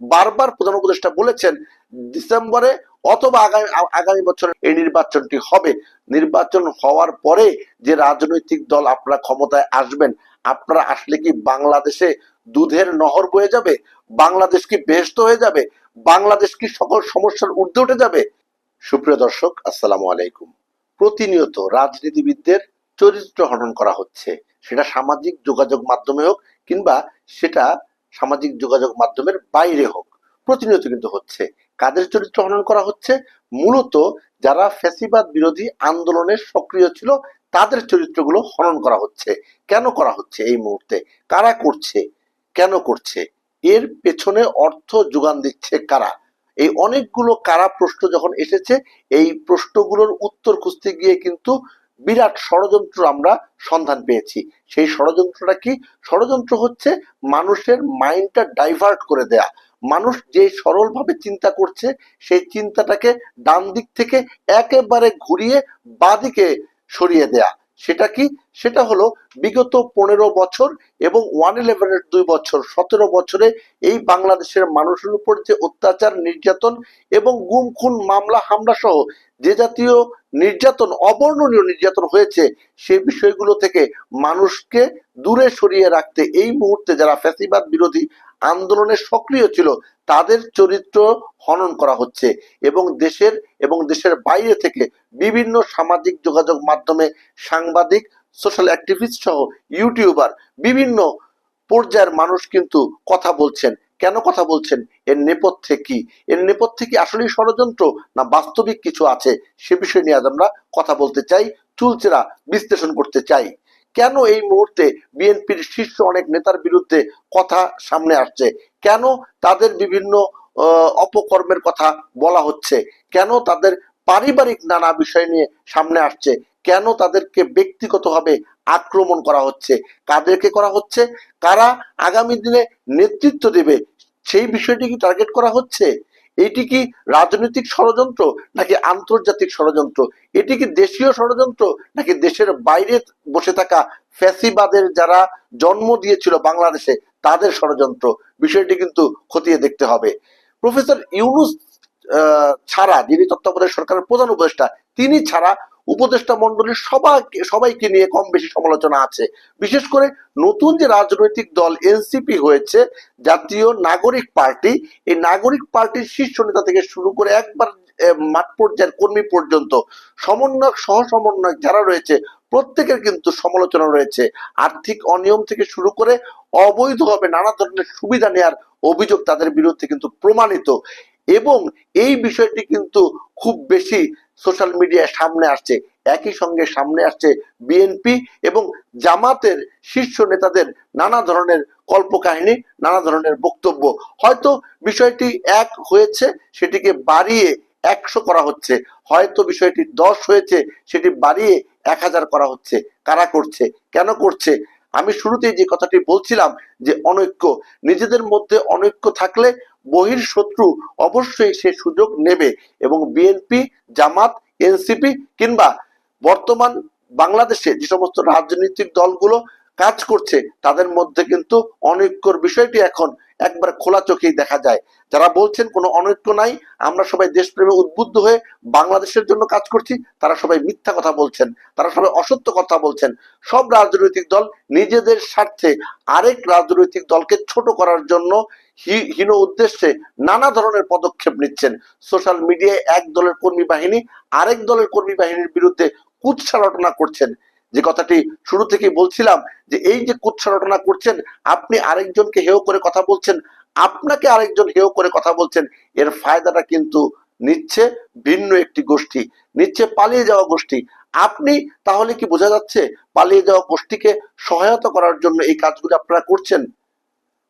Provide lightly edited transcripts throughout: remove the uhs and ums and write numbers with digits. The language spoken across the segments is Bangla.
বারবার প্রধান উপদেষ্টা বলেছেন ডিসেম্বরে অথবা আগামী বছরে এই নির্বাচনটি হবে। নির্বাচন হওয়ার পরে যে রাজনৈতিক দল আপনারা ক্ষমতায় আসবেন, আপনারা আসলে কি বাংলাদেশে দুধের নহর বয়ে যাবে? বাংলাদেশ কি বেহেশত হয়ে যাবে? বাংলাদেশ কি সকল সমস্যার ঊর্ধ্বে উঠে যাবে? সুপ্রিয় দর্শক, আসসালামু আলাইকুম। প্রতিনিয়ত রাজনীতিবিদদের চরিত্র হনন করা হচ্ছে, সেটা সামাজিক যোগাযোগ মাধ্যমে হোক কিংবা সেটা সামাজিক যোগাযোগ মাধ্যমের বাইরে হোক, প্রতিনিয়ত কিন্তু হচ্ছে। কাদের চরিত্র হনন করা হচ্ছে? মূলত যারা ফ্যাসিবাদ বিরোধী আন্দোলনে সক্রিয় ছিল তাদের চরিত্রগুলো হনন করা হচ্ছে। কেন করা হচ্ছে এই মুহূর্তে? কারা করছে? কেন করছে? এর পেছনে অর্থ যোগান দিচ্ছে কারা? এই অনেকগুলো কারা প্রশ্ন যখন এসেছে, এই প্রশ্নগুলোর উত্তর খুঁজতে গিয়ে কিন্তু বিরাট ষড়যন্ত্র আমরা সন্ধান পেয়েছি। সেই ষড়যন্ত্রটা কি? ষড়যন্ত্র হচ্ছে মানুষের মাইন্ডটা ডাইভার্ট করে দেয়া। মানুষ যে সরলভাবে চিন্তা করছে সেই চিন্তাটাকে ডান দিক থেকে একেবারে ঘুরিয়ে বাদিকে সরিয়ে দেয়া। সেটা কি? সেটা হলো বিগত 15 বছর এবং 111-এর 2 বছর, 17 বছরে এই বাংলাদেশের মানুষের উপর যে অত্যাচার, নির্যাতন এবং গুম খুন, মামলা হামলা সহ যে জাতীয় নির্যাতন, অবর্ণনীয় নির্যাতন হয়েছে, সেই বিষয়গুলো থেকে মানুষকে দূরে সরিয়ে রাখতে এই মুহূর্তে যারা ফ্যাসিবাদ বিরোধী আন্দোলনে সক্রিয় ছিল তাদের চরিত্র হনন করা হচ্ছে। এবং দেশের বাইরে থেকে বিভিন্ন সামাজিক যোগাযোগ মাধ্যমে সাংবাদিক, সোশ্যাল অ্যাক্টিভিস্ট সহ ইউটিউবার, বিভিন্ন পর্যায়ের মানুষ কিন্তু কথা বলছেন। কেন কথা বলছেন? এর নেপথ্যে কি? এর নেপথ্যে কি আসলেই ষড়যন্ত্র না বাস্তবিক কিছু আছে? সে বিষয় নিয়ে আজ আমরা কথা বলতে চাই, চুলচেরা বিশ্লেষণ করতে চাই। কেন এই মুহূর্তে বিএনপির শীর্ষ অনেক নেতার বিরুদ্ধে কথা সামনে আসছে? কেন তাদের বিভিন্ন অপকর্মের কথা বলা হচ্ছে? কেন তাদের পারিবারিক নানা বিষয় নিয়ে সামনে আসছে? কেন তাদেরকে ব্যক্তিগতভাবে আক্রমণ করা হচ্ছে? কাদেরকে করা হচ্ছে? কারা আগামী দিনে নেতৃত্ব দেবে সেই বিষয়টি কি টার্গেট করা হচ্ছে? এটি কি রাজনৈতিক ষড়যন্ত্র নাকি আন্তর্জাতিক ষড়যন্ত্র? এটি কি দেশীয় ষড়যন্ত্র নাকি দেশের বাইরে বসে থাকা ফ্যাসিবাদের যারা জন্ম দিয়েছিল বাংলাদেশে তাদের ষড়যন্ত্র? বিষয়টি কিন্তু খতিয়ে দেখতে হবে। প্রফেসর ইউনূস ছাড়া, যিনি তত্ত্বাবধায়ক সরকারের প্রধান উপদেষ্টা, তিনি ছাড়া উপদেষ্টা মন্ডলীর সবাইকে নিয়ে কম বেশি সমালোচনা আছে। বিশেষ করে নতুন যে রাজনৈতিক দল এনসিপি হয়েছে, জাতীয় নাগরিক পার্টি, এই নাগরিক পার্টির শীর্ষ নেতা থেকে শুরু করে একবার মাঠ পর্যায়ের কর্মী পর্যন্ত সমন্বয়ক, সহ সমন্বয়ক যারা রয়েছে প্রত্যেকের কিন্তু সমালোচনা রয়েছে। আর্থিক অনিয়ম থেকে শুরু করে অবৈধভাবে নানা ধরনের সুবিধা নেয়ার অভিযোগ তাদের বিরুদ্ধে কিন্তু প্রমাণিত। এবং এই বিষয়টি কিন্তু খুব বেশি সোশ্যাল মিডিয়ায় সামনে আসছে। একই সঙ্গে সামনে আসছে বিএনপি এবং জামাতের শীর্ষ নেতাদের নানা ধরনের কল্পকাহিনী, নানা ধরনের বক্তব্য। হয়তো বিষয়টি এক হয়েছে, সেটিকে বাড়িয়ে 100 করা হচ্ছে, হয়তো বিষয়টি 10 হয়েছে, সেটি বাড়িয়ে 1000 করা হচ্ছে। কারা করছে? কেন করছে? আমি শুরুতেই যে কথাটি বলছিলাম যে অনৈক্য, নিজেদের মধ্যে অনৈক্য থাকলে বহির শত্রু অবশ্যই সে সুযোগ নেবে। এবং বিএনপি, জামাত, এনসিপি কিংবা বর্তমান বাংলাদেশে যে সমস্ত রাজনৈতিক দলগুলো কাজ করছে তাদের মধ্যে কিন্তু অনৈক্যর বিষয়টি এখন একবার খোলা চোখেই দেখা যায়। যারা বলছেন কোনো অনৈক্য নাই, আমরা সবাই দেশপ্রেমে উদ্বুদ্ধ হয়ে বাংলাদেশের জন্য কাজ করছি, তারা সবাই মিথ্যা কথা বলছেন, তারা সবাই অসত্য কথা বলছেন। সব রাজনৈতিক দল নিজেদের স্বার্থে আরেক রাজনৈতিক দলকে ছোট করার জন্য হীন উদ্দেশ্যে নানা ধরনের পদক্ষেপ নিচ্ছেন। সোশ্যাল মিডিয়ায় এক দলের কর্মী বাহিনী আরেক দলের কর্মী বাহিনীর বিরুদ্ধে কুৎসা রটনা করছেন। যে কথাটি শুরু থেকেই বলছিলাম যে এই যে কুৎসা রটনা করছেন, আপনি আরেকজনকে হেয় করে কথা বলছেন, আপনাকে আরেকজন হেয় করে কথা বলছেন, এর ফায়দাটা কিন্তু নিচ্ছে ভিন্ন একটি গোষ্ঠী, নিচ্ছে পালিয়ে যাওয়া গোষ্ঠী। আপনি তাহলে কি বোঝা যাচ্ছে পালিয়ে যাওয়া গোষ্ঠীকে সহায়তা করার জন্য এই কাজগুলো আপনারা করছেন,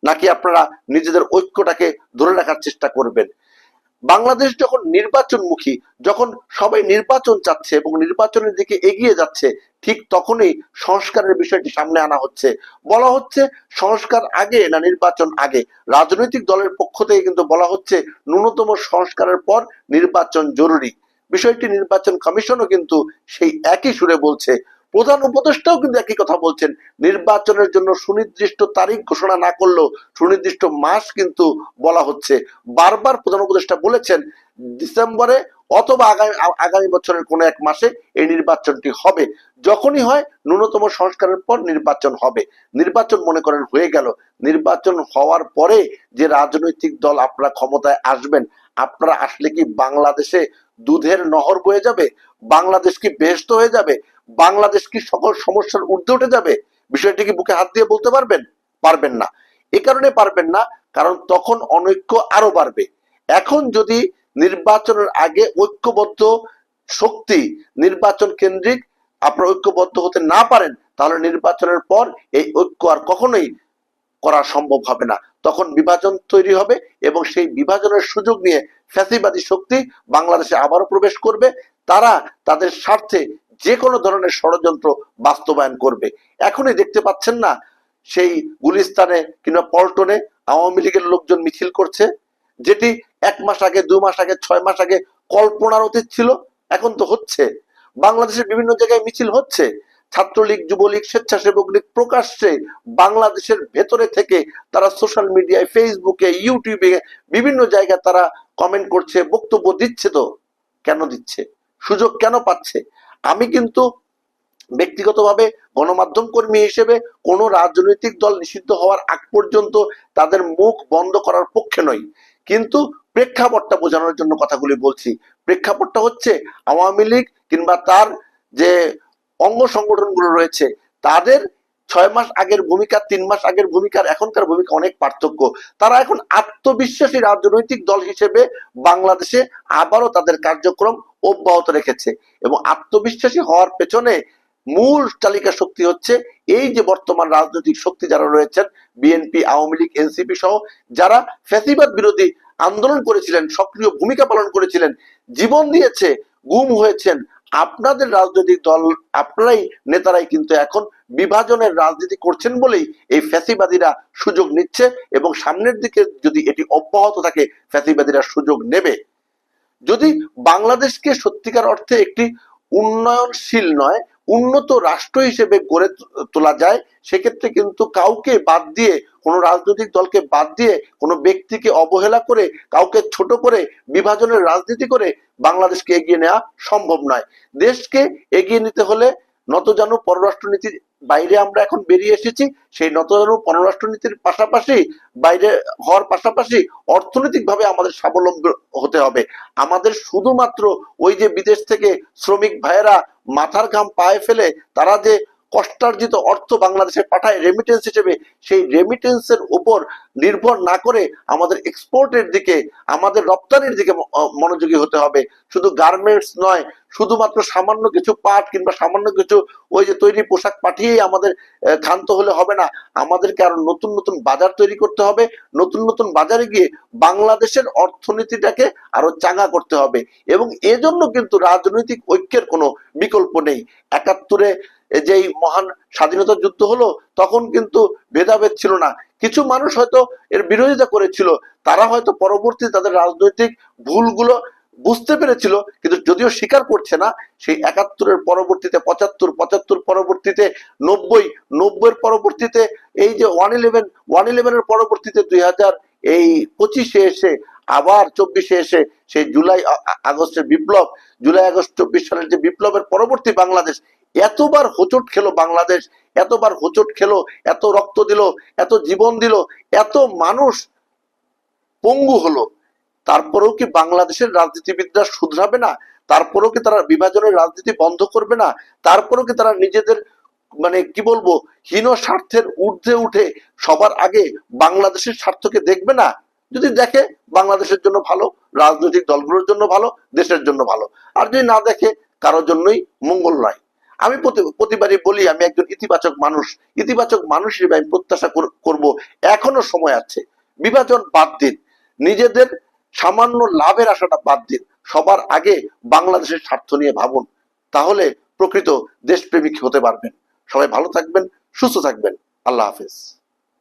নাকি আপনারা নিজেদের ঐক্যটাকে ধরে রাখার চেষ্টা করবেন? বাংলাদেশ যখন নির্বাচনমুখী, যখন সবাই নির্বাচন চাচ্ছে এবং নির্বাচনের দিকে এগিয়ে যাচ্ছে, ঠিক তখনই সংস্কারের বিষয়টি সামনে আনা হচ্ছে। বলা হচ্ছে সংস্কার আগে না নির্বাচন আগে। রাজনৈতিক দলের পক্ষ থেকে কিন্তু বলা হচ্ছে ন্যূনতম সংস্কারের পর নির্বাচন জরুরি। বিষয়টি নির্বাচন কমিশনও কিন্তু সেই একই সুরে বলছে। প্রধান উপদেষ্টাও কিন্তু একই কথা বলছেন, নির্বাচনের জন্য সুনির্দিষ্ট তারিখ ঘোষণা না করলেও সুনির্দিষ্ট মাস কিন্তু বলা হচ্ছে। বারবার প্রধান উপদেষ্টা বলেছেন ডিসেম্বরে অথবা আগামী বছরের কোনো এক মাসে এই নির্বাচনটি হবে। যখনই হয় ন্যূনতম সংস্কারের পর নির্বাচন হবে। নির্বাচন মনে করেন হয়ে গেল, নির্বাচন হওয়ার পরে যে রাজনৈতিক দল আপনারা ক্ষমতায় আসবেন, আপনারা আসলে কি বাংলাদেশে দুধের নহর বয়ে যাবে? বাংলাদেশ কি বেহেশত হয়ে যাবে? বাংলাদেশ কি সকল সমস্যার ঊর্ধ্বে উঠে যাবে? বিষয়টি কি বুকে হাত দিয়ে বলতে পারবেন? পারবেন না। এ কারণে পারবেন না কারণ তখন অনৈক্য আরো বাড়বে। এখন যদি নির্বাচনের আগে ঐক্যবদ্ধ শক্তি নির্বাচন কেন্দ্রিক আপনারা ঐক্যবদ্ধ হতে না পারেন, তাহলে নির্বাচনের পর এই ঐক্য আর কখনোই করা সম্ভব হবে না। তখন বিভাজন তৈরি হবে এবং সেই বিভাজনের সুযোগ নিয়ে ফ্যাসিবাদী শক্তি বাংলাদেশে আবারও প্রবেশ করবে। তারা তাদের স্বার্থে যে কোনো ধরনের ষড়যন্ত্র বাস্তবায়ন করবে। এখনই দেখতে পাচ্ছেন না, সেই গুলিস্তানে কিংবা পল্টনে আওয়ামী লীগের লোকজন মিছিল করছে, যেটি 1 মাস আগে, 2 মাস আগে, 6 মাস আগে কল্পনার অতীত ছিল, এখন তো হচ্ছে। বাংলাদেশের বিভিন্ন জায়গায় মিছিল হচ্ছে। ছাত্রলীগ, যুবলীগ, স্বেচ্ছাসেবক লীগ প্রকাশ্যে বাংলাদেশের ভেতরে থেকে তারা সোশ্যাল মিডিয়ায়, ফেসবুকে, ইউটিউবে বিভিন্ন জায়গায় তারা কমেন্ট করছে, বক্তব্য দিচ্ছে। তো কেন দিচ্ছে? সুযোগ কেন পাচ্ছে? আমি কিন্তু ব্যক্তিগতভাবে গণমাধ্যম কর্মী হিসেবে কোন রাজনৈতিক দল নিষিদ্ধ হওয়ার আগ পর্যন্ত তাদের মুখ বন্ধ করার পক্ষে নই, কিন্তু প্রেক্ষাপটটা বোঝানোর জন্য কথাগুলি বলছি। প্রেক্ষাপটটা হচ্ছে আওয়ামী লীগ কিংবা তার যে অঙ্গ সংগঠনগুলো রয়েছে, তাদের 6 মাস আগের ভূমিকা, 3 মাস আগের ভূমিকার এখনকার ভূমিকা অনেক পার্থক্য। তারা এখন আত্মবিশ্বাসী রাজনৈতিক দল হিসেবে বাংলাদেশে আবারও তাদের কার্যক্রম অব্যাহত রেখেছে এবং আত্মবিশ্বাসী হওয়ার পেছনে মূল চালিকা শক্তি হচ্ছে এই যে বর্তমান রাজনৈতিক শক্তি যারা রয়েছেন, বিএনপি, আওয়ামী লীগ, এনসিপি সহ যারা ফ্যাসিবাদ বিরোধী আন্দোলন করেছিলেন, সক্রিয় ভূমিকা পালন করেছিলেন, জীবন দিয়েছে, গুম হয়েছেন। আপনাদের রাজনৈতিক দল, আপনারাই নেতারাই কিন্তু এখন বিভাজনের রাজনীতি করছেন বলেই এই ফ্যাসিবাদীরা সুযোগ নিচ্ছে এবং সামনের দিকে যদি এটি অব্যাহত থাকে ফ্যাসিবাদীরা সুযোগ নেবে। যদি বাংলাদেশকে সত্যিকার অর্থে একটি উন্নয়নশীল নয়, উন্নত রাষ্ট্র হিসেবে গড়ে তোলা যায়, সেক্ষেত্রে কিন্তু কাউকে বাদ দিয়ে, কোনো রাজনৈতিক দলকে বাদ দিয়ে, কোনো ব্যক্তিকে অবহেলা করে, কাউকে ছোট করে বিভাজনের রাজনীতি করে বাংলাদেশকে এগিয়ে নেওয়া সম্ভব নয়। দেশকে এগিয়ে নিতে হলে নতজানু পররাষ্ট্রনীতির বাইরে আমরা এখন বেরিয়ে এসেছি। সেই নতজানু পররাষ্ট্রনীতির পাশাপাশি, বাইরে হওয়ার পাশাপাশি অর্থনৈতিকভাবে আমাদের স্বাবলম্বী হতে হবে। আমাদের শুধুমাত্র ওই যে বিদেশ থেকে শ্রমিক ভাইয়েরা মাথার ঘাম পায়ে ফেলে তারা যে কষ্টার্জিত অর্থ বাংলাদেশে পাঠায় রেমিটেন্স হিসেবে, সেই রেমিটেন্সের উপর নির্ভর না করে আমাদের এক্সপোর্টের দিকে, আমাদের রপ্তানির দিকে মনোযোগী হতে হবে। শুধু গার্মেন্টস নয়, শুধুমাত্র সামান্য কিছু পাট কিংবা সামান্য কিছু ওই যে তৈরি পোশাক পাঠিয়েই আমাদের ক্ষান্ত হলে হবে না। আমাদেরকে আরো নতুন নতুন বাজার তৈরি করতে হবে। নতুন নতুন বাজারে গিয়ে বাংলাদেশের অর্থনীতিটাকে আরো চাঙ্গা করতে হবে এবং এজন্য কিন্তু রাজনৈতিক ঐক্যের কোনো বিকল্প নেই। 71-এ যেই মহান স্বাধীনতা যুদ্ধ হলো, তখন কিন্তু ভেদাভেদ ছিল না। কিছু মানুষ হয়তো এর বিরোধিতা করেছিল, তারা হয়তো পরবর্তী তাদের রাজনৈতিক ভুলগুলো বুঝতে পেরেছিল, কিন্তু যদিও স্বীকার করছে না। সেই 71-এর পরবর্তীতে 75 পরবর্তীতে 90 পরবর্তীতে এই যে 111 পরবর্তীতে 2025 এসে আবার 24 এসে সেই জুলাই আগস্টের বিপ্লব, জুলাই আগস্ট 24 সালের যে বিপ্লবের পরবর্তী বাংলাদেশ, এতবার হোঁচট খেলো বাংলাদেশ, এতবার হোঁচট খেলো, এত রক্ত দিল, এত জীবন দিল, এত মানুষ পঙ্গু হলো, তারপরেও কি বাংলাদেশের রাজনীতিবিদরা শুধরাবে না? তারপরেও কি তারা বিভাজনের রাজনীতি বন্ধ করবে না? তারপরেও কি তারা নিজেদের মানে কি বলবো হীন স্বার্থের ঊর্ধ্বে উঠে সবার আগে বাংলাদেশের স্বার্থকে দেখবে না? যদি দেখে বাংলাদেশের জন্য ভালো, রাজনৈতিক দলগুলোর জন্য ভালো, দেশের জন্য ভালো। আর যদি না দেখে, কারোর জন্যই মঙ্গল নয়। আমি প্রতিবারই বলি, আমি একজন ইতিবাচক মানুষ। ইতিবাচক মানুষ হিসেবে আমি প্রত্যাশা করব এখনো সময় আছে। বিভাজন বাদ দিন, নিজেদের সামান্য লাভের আশাটা বাদ দিন, সবার আগে বাংলাদেশের স্বার্থ নিয়ে ভাবুন, তাহলে প্রকৃত দেশপ্রেমিক হতে পারবেন। সবাই ভালো থাকবেন, সুস্থ থাকবেন। আল্লাহ হাফেজ।